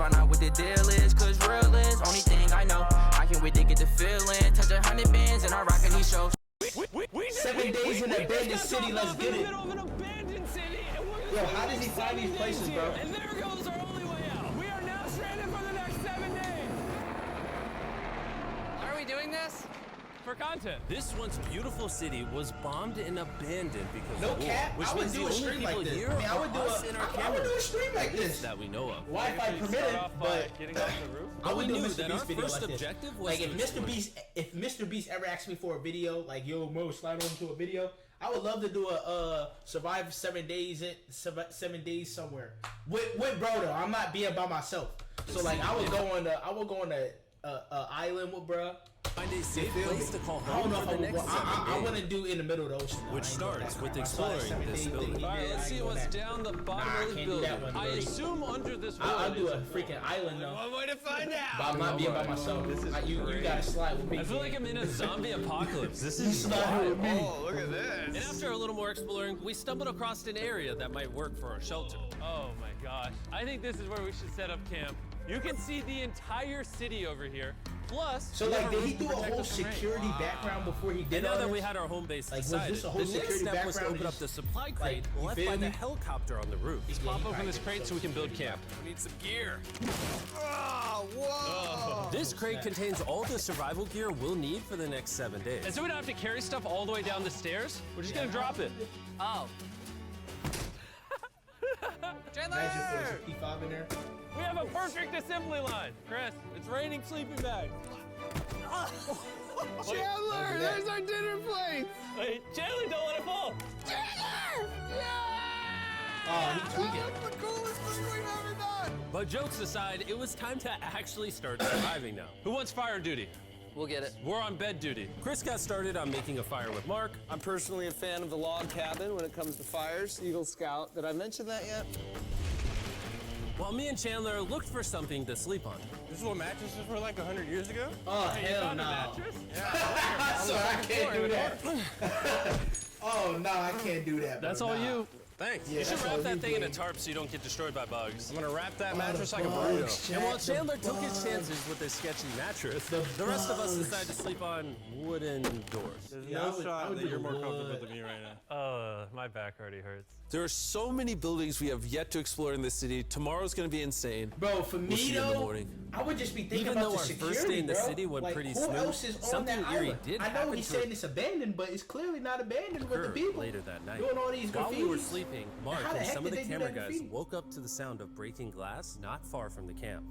find out what the deal is, cause real is only thing I know. I can't wait to get the feeling, touch 100 bands and I rockin' these shows. 7 days in an abandoned city, let's get it. Yo, how does he find these places, bro? And there goes our only way out. We are now stranded for the next 7 days. Are we doing this? For content. This once beautiful city was bombed and abandoned because No of war, cap, which I would means do the a only stream people like this. here I mean, I would are do us and our I would do a cameras stream like this. that we know of. Wi-Fi permitted, but getting off the roof. I would do a knew Mr. that our Beast video first like this. objective was Like to explore. if Mr. Beast ever asked me for a video, like yo, Mo, slide on to a video, I would love to do a survive 7 days 7 days somewhere with bro though. I'm not being by myself, so like I would go on a island with bro. Find a safe place to call I don't home know for if the I would. next 7 I days. want to do in the middle of the ocean, Which starts with exploring this building. All right, let's see what's down the bottom Nah, I of the can't do building. that one, I buddy. assume under this wood. I'll do a freaking island though. One way to find out. But I'm not being by myself. You gotta slide with me. I feel like I'm in a zombie apocalypse. This You is slide with me. Oh, look at this. And after a little more exploring, we stumbled across an area that might work for our shelter. Oh my gosh. I think this is where we should set up camp. You can see the entire city over here. Plus, So we like, have a did he roof to do a protect whole us from rain. security background before he did And now all that this? we had our home base Like, was decided, this a whole the next security step was to background open up just- the supply crate like, you left feel by the me? helicopter on the roof. Let's pop open this crate so we can build camp. We need some gear. Whoa! This crate contains all the survival gear we'll need for the next 7 days. And so we don't have to carry stuff all the way down the stairs. We're just gonna drop it. Oh. Imagine if there's a P5 in there. We have a perfect assembly line. Chris, it's raining sleeping bags. Chandler, there's our dinner plate. Wait, Chandler, don't let it fall. Oh, he tweaking. But jokes aside, it was time to actually start surviving now. Who wants fire duty? We'll get it. We're on bed duty. Chris got started on making a fire with Mark. I'm personally a fan of the log cabin when it comes to fires. Eagle Scout. Did I mention that yet? While me and Chandler looked for something to sleep on. This is what mattresses were like 100 years ago? Oh, hell no. Mattress? So I can't do that. Oh, no, I can't do that, bro. That's all Nah. you. Thanks. Yeah, You should that's wrap all that you thing in a do. tarp so you don't get destroyed by bugs. I'm gonna wrap that mattress The like a bugs, burrito. Jack, And while the Chandler took his bugs. chances with his sketchy mattress, The the rest of us bugs. decided to sleep on wooden doors. There's Yeah, I no would shot do that you're the more comfortable wood. than me right now. My back already hurts. There are so many buildings we have yet to explore in this city. Tomorrow's gonna be insane. Bro, for me see you in the though, morning. I would just be thinking Even about though the our security, first day in the bro. city went Like, pretty who smooth, else is on something that eerie island? did I know happen he's to saying it's abandoned, but it's clearly not abandoned with the Occurred people later that night. doing all these While we were graffitis. sleeping, Mark How the and heck some of did the they do camera that guys graffiti? woke up to the sound of breaking glass not far from the camp,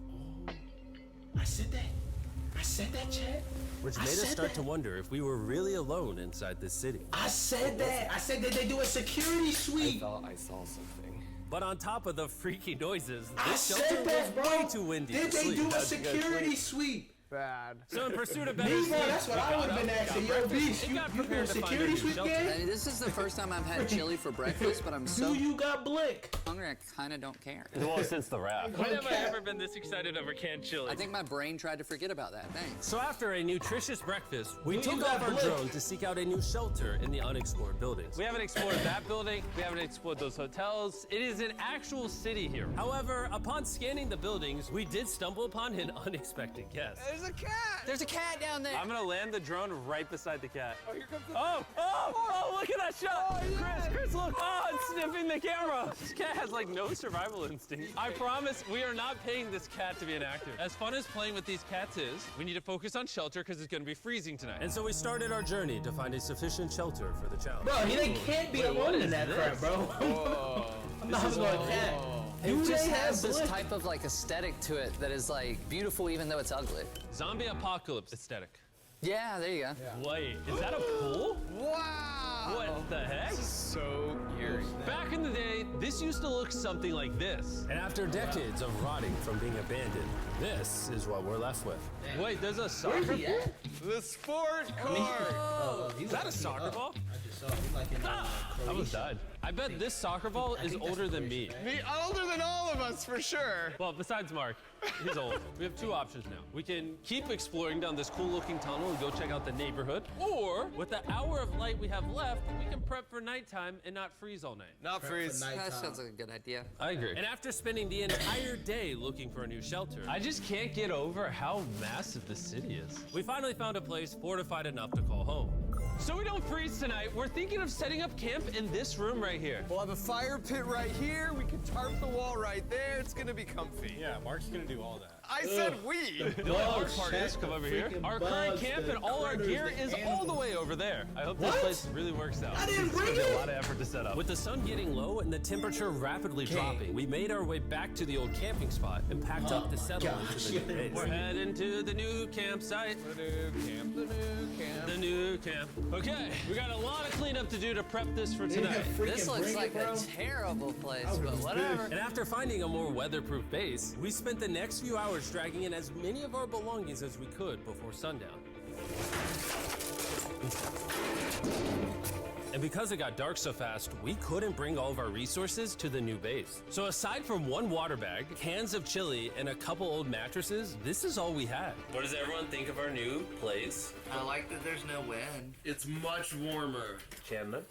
I said that. I said that, Chad. which I made us said start that. to wonder if we were really alone inside this city. I said that. I said that they do a security sweep. I saw something. But on top of the freaky noises, I this shelter said that, was bro. way too windy Did to they sleep. do a security sweep? Bad. So in pursuit of better Me, sleep, bro, that's what we I got would have been up, asking. got Yo, breakfast, Beast, and you got doing prepared to find security our new sweep shelter. game? I mean, this is the first time I've had chili for breakfast, but I'm so Do you got Blick? hungry I kind of don't care. Well, since the wrap. When have I Okay. ever been this excited over canned chili? I think my brain tried to forget about that. Thanks. So after a nutritious breakfast, we You took got off our Blick. drone to seek out a new shelter in the unexplored buildings. We haven't explored that building. We haven't explored those hotels. It is an actual city here. However, upon scanning the buildings, we did stumble upon an unexpected guest. There's a cat! There's a cat down there. I'm gonna land the drone right beside the cat. Oh, here comes the... Oh, look at that shot! Chris, look! Oh, it's sniffing the camera! This cat has like no survival instinct. I promise we are not paying this cat to be inactive. As fun as playing with these cats is, we need to focus on shelter because it's gonna be freezing tonight. And so we started our journey to find a sufficient shelter for the challenge. Bro, they can't be alone in is that this? crap, bro. I'm not going to cat. It Do just they have has this Blick? type of like aesthetic to it that is like beautiful even though it's ugly. Zombie apocalypse aesthetic. Yeah, there you go. Wait, is that a pool? Wow! What the heck? So eerie. Back in the day, this used to look something like this. And after decades of rotting from being abandoned, this is what we're left with. Wait, there's a Where's soccer he pool? at? The sport car! Oh, Is that a soccer ball? So we like in I almost Croatia. died. I bet this soccer ball is think that's older than me. Croatian, right? Me older than all of us, for sure. Well, besides Mark, he's old. We have two options now. We can keep exploring down this cool looking tunnel and go check out the neighborhood, or with the hour of light we have left, we can prep for nighttime and not freeze all night. Not freeze. That sounds like a good idea. I agree. And after spending the entire day looking for a new shelter, I just can't get over how massive the city is. We finally found a place fortified enough to call home. So we don't freeze tonight, we're thinking of setting up camp in this room right here. We'll have a fire pit right here. We can tarp the wall right there. It's gonna be comfy. Yeah, Mark's gonna do all that. I said we. The only hard part is, come over here. Our current camp and all our gear is all the way over there. I hope this place really works out. I didn't It's bring gonna be it. a lot of effort to set up. With the sun getting low and the temperature rapidly dropping, we made our way back to the old camping spot and packed up to settle into the new base. We're heading to the new campsite. The new camp. The new camp. The new camp. Okay, we got a lot of cleanup to do to prep this for tonight. This looks like a terrible place, but whatever. And after finding a more weatherproof base, we spent the next few hours dragging in as many of our belongings as we could before sundown. And because it got dark so fast, we couldn't bring all of our resources to the new base. So aside from one water bag, cans of chili, and a couple old mattresses, this is all we had. What does everyone think of our new place? I like that there's no wind. It's much warmer. Chandler?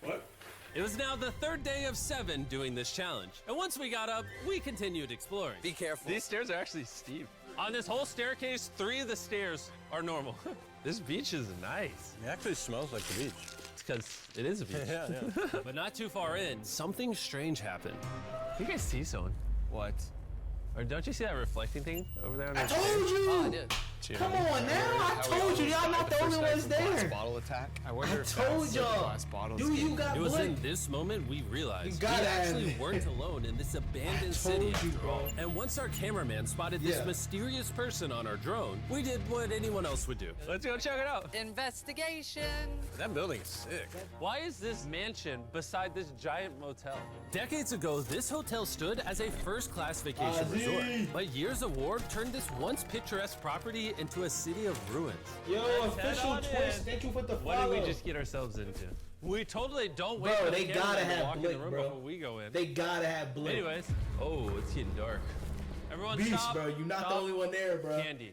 What? It was now the third day of 7 doing this challenge. And once we got up, we continued exploring. Be careful. These stairs are actually steep. On this whole staircase, 3 of the stairs are normal. This beach is nice. It actually smells like the beach. It's because it is a beach. Yeah. But not too far in, something strange happened. You guys see someone? What? Or don't you see that reflecting thing over there on the I told you. Oh, I did. Come on now. I told you. Y'all not the only ones there. Bottle attack. I wonder I if told that's y'all. glass bottles. Dude, you got It was in blinked. this moment we realized You we gotta have actually it. weren't alone in this abandoned I city told you, after all. bro. And once our cameraman spotted this Yeah. mysterious person on our drone, we did what anyone else would do. Let's go check it out. Investigation. That building is sick. Why is this mansion beside this giant motel? Decades ago, this hotel stood as a first-class vacation resort. But years of war turned this once picturesque property into a city of ruins. Yo, Let's head official on twist. in. Thank you for the What follow. did we just get ourselves into? We totally don't wait Bro, for they the gotta cameraman to have walk in Blake, the room bro. before we go in. They gotta have Blake. Anyways, oh, it's getting dark. Everyone Beast, stop. bro. You're not stop. the only one there, bro. Candy.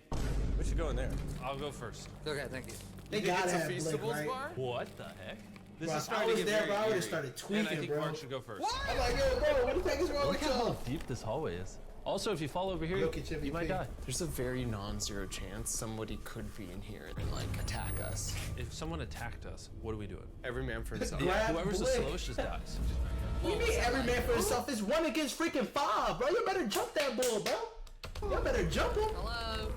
We should go in there. I'll go first. Okay, thank you. They Think gotta it's a have Blake, Feastables right? bar? What the heck? This Bro, is if I starting to was get there, very bro, I would've eerie. started And I tweaking, think bro. Mark should go first. I'm like, yo, bro, what the heck is wrong Look with at how y'all? deep this hallway is. Also, if you fall over here, Look at Jimmy you might P. die. There's a very non-zero chance somebody could be in here and like attack us. If someone attacked us, what are we doing? Every man for himself. Grab Whoever's the Blake. slowest just dies. What do you mean every man for himself? It's 1 against freaking 5, bro. You better jump that bull, bro. You better jump him. Hello.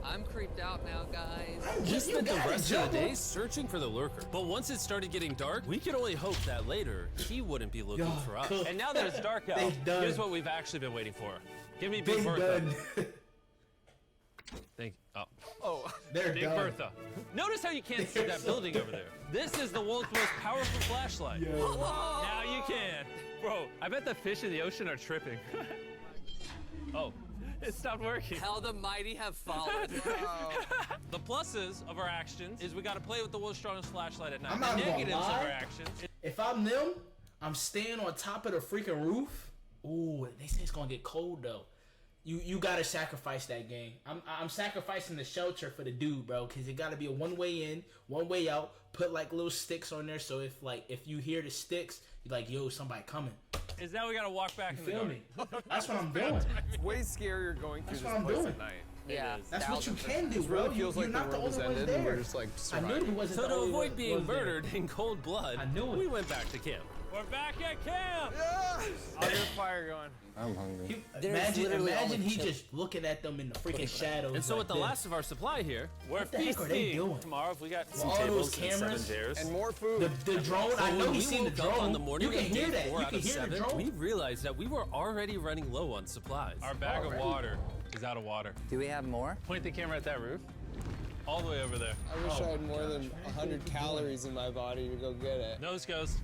I'm creeped out now, guys. We You spent the gotta rest of jump the day him. searching for the lurker. But once it started getting dark, we could only hope that later he wouldn't be looking Yo, for us. cool. And now that it's dark out, They done. here's what we've actually been waiting for. Give me They Big Bertha. done. Thank you. Oh. Oh, They're Big done. Bertha. Notice how you can't see They're that so building over there. This is the world's most powerful flashlight. Now you can. Bro, I bet the fish in the ocean are tripping. Oh, it stopped working. How the mighty have fallen. The pluses of our actions is we got to play with the world's strongest flashlight at night. I'm not the gonna negatives of lie. our actions is If I'm them, I'm staying on top of the freaking roof. Ooh, they say it's gonna get cold though. You gotta sacrifice that game. I'm sacrificing the shelter for the dude, bro, because it gotta be a 1 way in, 1 way out. Put like little sticks on there, so if you hear the sticks, you're like, yo, somebody coming. is now we got to walk back in the Feel dark. me? That's what I'm doing. it's way scarier going through That's this what I'm place doing. at night. Yeah. That's what you 1000%. can do, It bro. really feels You're like not the the world only has ones ended and there. we're just like I knew he surviving. wasn't So the to only avoid one being was there. murdered in cold blood, I knew it. we went back to camp. We're back at camp. I'll get a fire going. I'm hungry. Imagine he just looking at them in the freaking shadows. And so like with the this. last of our supply here, we're What the heck are they feasting doing? tomorrow. If we got some all those tables and 7 cameras chairs. And more food. The drone, I know when you we seen the woke up drone. on the morning You can of hear day that. 4 You out can of hear the 7, drone. we realized that we were already running low on supplies. Our bag of water is out of water. Do we have more? Point the camera at that roof. All the way over there. I wish I had more than 100 calories in my body to go get it. Nose goes.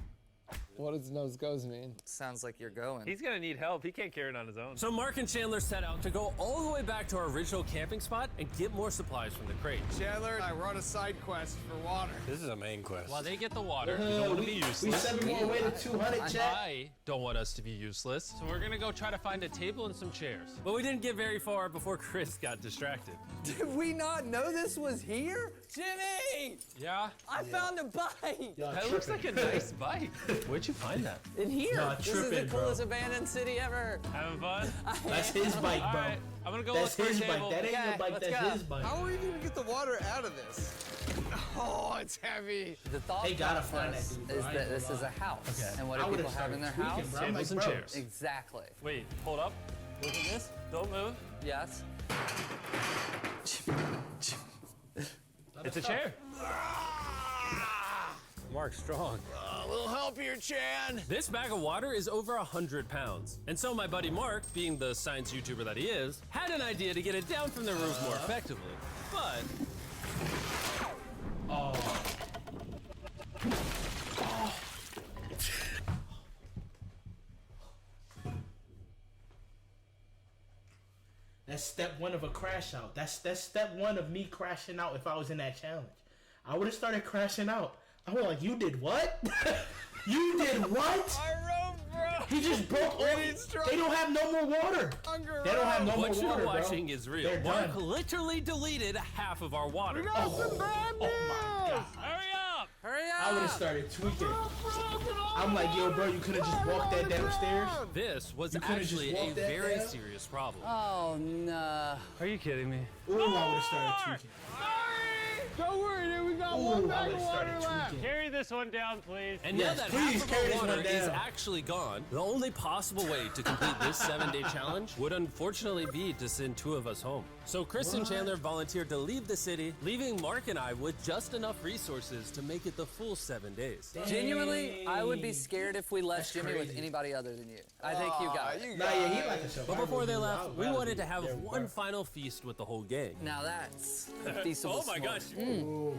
What does nose goes mean? Sounds like you're going. He's gonna need help. He can't carry it on his own. So Mark and Chandler set out to go all the way back to our original camping spot and get more supplies from the crate. Chandler and I were on a side quest for water. This is a main quest. While they get the water, we don't want to be We useless. 7 more away to 200, chat. I don't want us to be useless, so we're gonna go try to find a table and some chairs. But we didn't get very far before Chris got distracted. Did we not know this was here? Jimmy! Yeah? I found a bike! Y'all That looks like tripping. a nice bike. Where'd you find that? In here! Y'all This is the tripping, bro. coolest abandoned city ever! Having fun? That's his bike, All bro. right, I'm gonna go That's look for his a table. bike. That ain't your bike. let's That's go. his bike. How are we gonna get the water out of this? Oh, it's heavy. The thought They gotta find process that dude, bro. is I ain't that gonna this is lie. a house. Okay. And what I do would've people have in their started tweaking, house? bro. I'm Tables like, and bro, chairs. Exactly. Wait, hold up. Look at this. Don't move. Yes. It's a chair. Mark, strong. A little help here, Chan. This bag of water is over 100 pounds. And so my buddy Mark, being the science YouTuber that he is, had an idea to get it down from the roof more effectively. But That's step 1 of a crash out. That's step 1 of me crashing out if I was in that challenge. I would have started crashing out. I was like, you did what? You did what? I rode, bro. He just broke all. They don't have no more water. They don't have no more what water, you're bro. watching is real. They're Mark done. literally deleted half of our water. Oh my god. Hurry up! Hurry I would have up! started tweaking. I'm like, yo, bro, you could have just walked that downstairs. This was You could've just actually a walked that very down? serious problem. Oh no. Are you kidding me? Ooh, I would have started tweaking. Don't worry, dude. We got Ooh, one I bag would of have water started left. tweaking. Carry this one down, please. And Yes, now that please half carry of this our one water is down. actually gone, the only possible way to complete this 7-day challenge would unfortunately be to send 2 of us home. So Chris and Chandler volunteered to leave the city, leaving Mark and I with just enough resources to make it the full 7 days. Genuinely, I would be scared if we left That's Jimmy with crazy. anybody other than you. I think you got it. Nah, yeah, he like a survivor. But before they dude. left, I'd we rather wanted be to have there, one bro. final feast with the whole gang. Now that's a feasible Oh my gosh.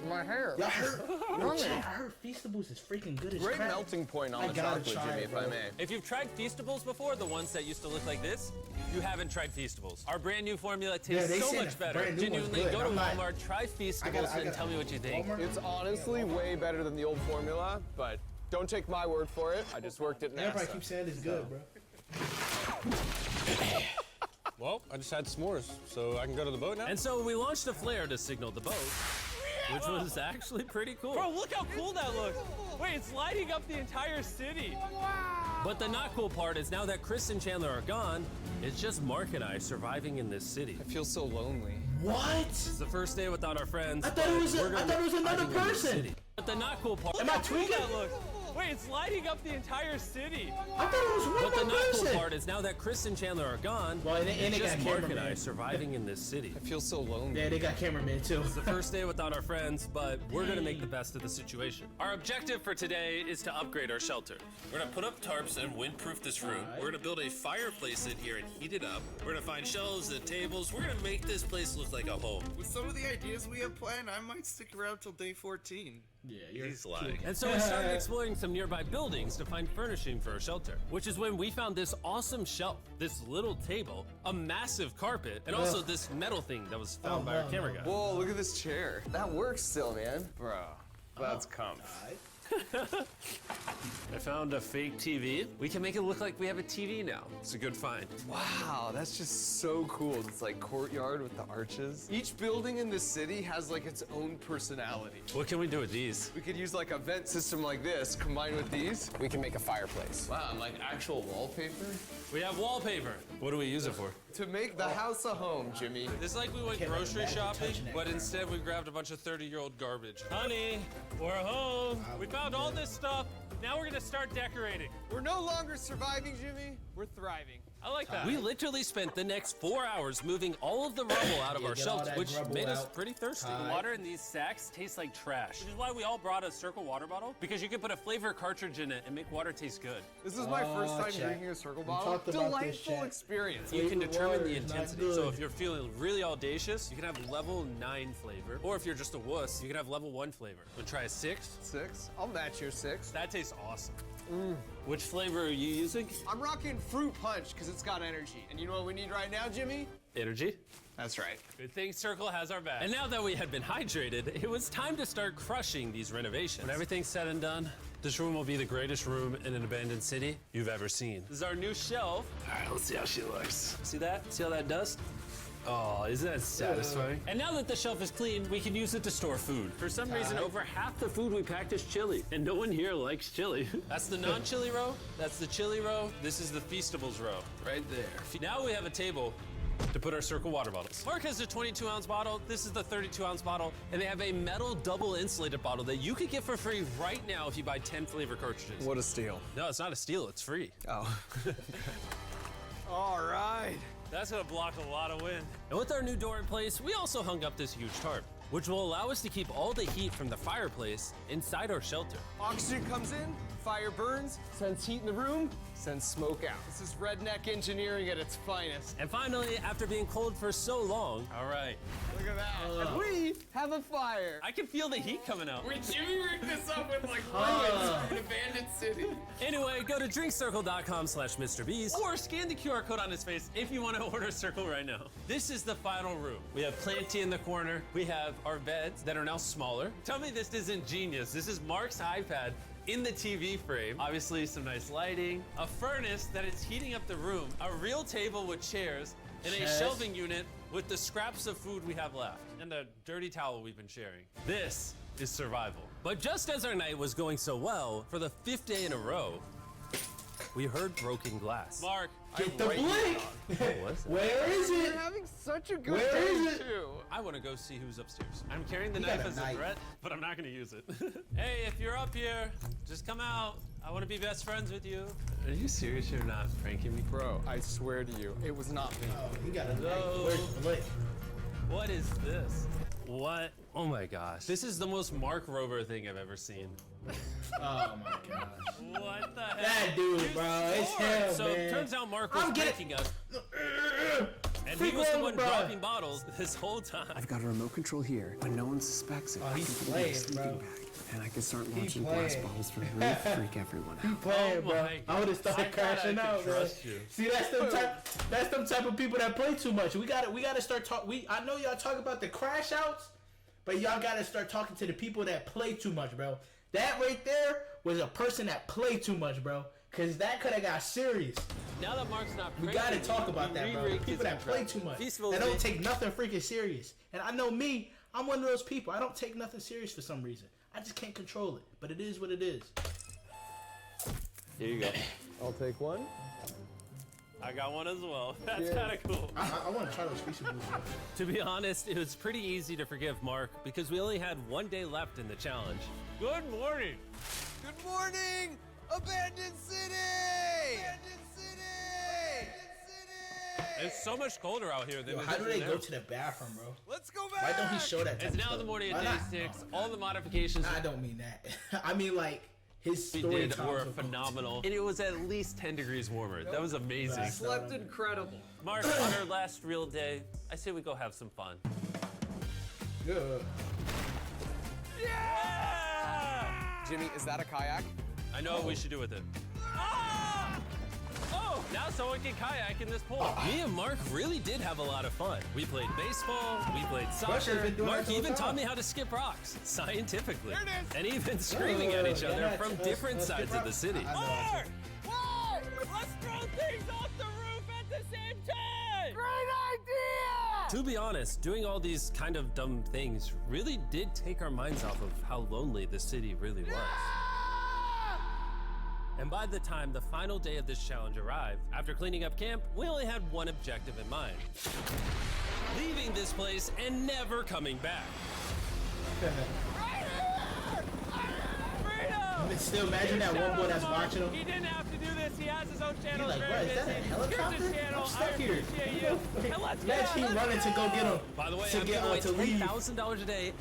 My hair. Y'all heard? Yo, chat, I heard Feastables is freaking good as Great crap. melting point I on the gotta chocolate, try Jimmy, it, if bro. I may. If you've tried Feastables before, the ones that used to look like this, you haven't tried Feastables. Our brand new formula tastes they so say much the better. brand new one's Genuinely, good. go to I'm not- Walmart, try Feastables, I and gotta- tell me what you think. Walmart? It's honestly way better than the old formula, but don't take my word for it. I just worked at Everybody NASA. keeps saying it's good, bro. Well, I just had s'mores, so I can go to the boat now? And so we launched a flare to signal the boat, which was actually pretty cool. Bro, look how cool that looks. Wait, it's lighting up the entire city. But the not cool part is now that Chris and Chandler are gone, it's just Mark and I surviving in this city. I feel so lonely. What? It's the first day without our friends. I thought it but was we're gonna be another surviving in this person. city. But the not cool part. Am I tweaking? Wait, it's lighting up the entire city. I thought it was one But the more not cool person. part is now that Chris and Chandler are gone, Well, and they it's got just Mark and cameraman. I surviving in this city. I feel so lonely. Yeah, they got cameraman too. It's the first day without our friends, but we're gonna make the best of the situation. Our objective for today is to upgrade our shelter. We're gonna put up tarps and windproof this room. We're gonna build a fireplace in here and heat it up. We're gonna find shelves and tables. We're gonna make this place look like a home. With some of the ideas we have planned, I might stick around till day 14. Yeah, you're He's lying. And so we started exploring some nearby buildings to find furnishing for our shelter, which is when we found this awesome shelf, this little table, a massive carpet, and also this metal thing that was found by our camera guy. Whoa, look at this chair. That works still, man. Bro, that's comfy. I found a fake TV. We can make it look like we have a TV now. It's a good find. Wow, that's just so cool. It's like courtyard with the arches. Each building in this city has like its own personality. What can we do with these? We could use like a vent system like this combined with these. We can make a fireplace. Wow, and like actual wallpaper? We have wallpaper. What do we use it for? To make the house a home, Jimmy. It's like we went grocery shopping, but instead we grabbed a bunch of 30-year-old garbage. Honey, we're home. We found all this stuff. Now we're gonna start decorating. We're no longer surviving, Jimmy. We're thriving. I like that. We literally spent the next 4 hours moving all of the rubble out of our get all shelter, that which rubble made us out. pretty thirsty. The water in these sacks tastes like trash, which is why we all brought a Circle water bottle, because you can put a flavor cartridge in it and make water taste good. This is my first time chat. drinking a Circle We bottle. talked about this, Delightful chat. experience. You can Flavored determine water the is not intensity. good. So if you're feeling really audacious, you can have level 9 flavor. Or if you're just a wuss, you can have level 1 flavor. Wanna try a 6? 6. I'll match your 6. That tastes awesome. Which flavor are you using? I'm rocking fruit punch because it's got energy. And you know what we need right now, Jimmy? Energy. That's right. Good thing Circle has our back. And now that we had been hydrated, it was time to start crushing these renovations. When everything's said and done, this room will be the greatest room in an abandoned city you've ever seen. This is our new shelf. All right, let's see how she looks. See that? See how that does? Oh, isn't that satisfying? And now that the shelf is clean, we can use it to store food. For some reason, over half the food we packed is chili, and no one here likes chili. That's the non-chili row, that's the chili row, this is the Feastables row, right there. Now we have a table to put our Circle water bottles. Mark has a 22-ounce bottle, this is the 32-ounce bottle, and they have a metal double insulated bottle that you could get for free right now if you buy 10 flavor cartridges. What a steal. No, it's not a steal, it's free. Oh. All right. That's gonna block a lot of wind. And with our new door in place, we also hung up this huge tarp, which will allow us to keep all the heat from the fireplace inside our shelter. Oxygen comes in, fire burns, sends heat in the room, sends smoke out. This is redneck engineering at its finest. And finally, after being cold for so long, all right, Look at that. And we have a fire. I can feel the heat coming out. Jimmy rigged this up with like ruins in an abandoned city. Anyway, go to drinkcircle.com/MrBeast or scan the QR code on his face if you want to order Circle right now. This is the final room. We have Planty in the corner. We have our beds that are now smaller. Tell me this isn't genius. This is Mark's iPad in the TV frame. Obviously some nice lighting, a furnace that is heating up the room, a real table with chairs, and a shelving unit with the scraps of food we have left, and a dirty towel we've been sharing. This is survival. But just as our night was going so well, for the 5th day in a row, we heard broken glass. Mark, Get the blink! what's Where is it? You're having such a good Where day, is it? too. I want to go see who's upstairs. I'm carrying the You knife got a as knife. a threat, but I'm not going to use it. Hey, if you're up here, just come out. I want to be best friends with you. Are you serious? You're not pranking me? Bro, I swear to you, it was not me. Oh, he got a No. knife. Where's the blink? What is this? What? Oh my gosh. This is the most Mark Rover thing I've ever seen. Oh my gosh. What the heck? That dude, bro. It's him, So man. it turns out Mark was I'm getting- pranking us, and he Freak was the on, one bro. dropping bottles this whole time. I've got a remote control here, but no one suspects it. Oh, he's I can put it in a playing, sleeping bro. bag, and I can start launching glass playing. bottles from the roof, freak everyone out. Playing, Oh bro. my I would have started I thought I crashing could out, bro. trust you. See, that's them type of people that play too much. We gotta start talk. I know y'all talk about the crash outs, but y'all gotta start talking to the people that play too much, bro. That right there was a person that played too much, bro. Cause that could have got serious. Now that Mark's not We pranking gotta talk me, about we that, bro. re-rigged People his that play contract. too much. Feastables That don't did- take nothing freaking serious. And I know me, I'm one of those people. I don't take nothing serious for some reason. I just can't control it. But it is what it is. Here you go. I'll take one. I got one as well. That's Cheers. kind of cool. I want to try those Feastables. To be honest, it was pretty easy to forgive Mark because we only had 1 day left in the challenge. Good morning. Good morning, abandoned city! Abandoned city! It's so much colder out here than Yo, it how is do they in go there. to the bathroom, bro? Let's go back! Why don't he show that? type It's of now stuff? the morning of Why day not? 6. All the modifications I don't mean that. I mean like his we story did times were were phenomenal. And it was at least 10 degrees warmer. That was amazing. Slept incredible. Mark, on our last real day, I say we go have some fun. good. Yeah! Jimmy, is that a kayak? I know what we should do with it. Ah! Oh, now someone can kayak in this pool. Me and Mark really did have a lot of fun. We played baseball, we played Russia's soccer. been doing Mark that the whole even taught time. me how to skip rocks, scientifically. There it is. And even screaming at each other yeah, from let's- different let's sides skip of the city. rocks. I know. Mark! Let's throw things off the roof at the same time! Great idea! To be honest, doing all these kind of dumb things really did take our minds off of how lonely the city really was. And by the time the final day of this challenge arrived, after cleaning up camp, we only had one objective in mind. Leaving this place and never coming back. Freedom! Still imagine that one boy that's watching him. He didn't have to do this. He has his own channel. He's like, bro, Very is that a busy. helicopter? Here's his channel. I'm stuck I here. appreciate you. And let's Imagine he running to go get him. By the way, to I'm get giving away to leave. $10,000 a day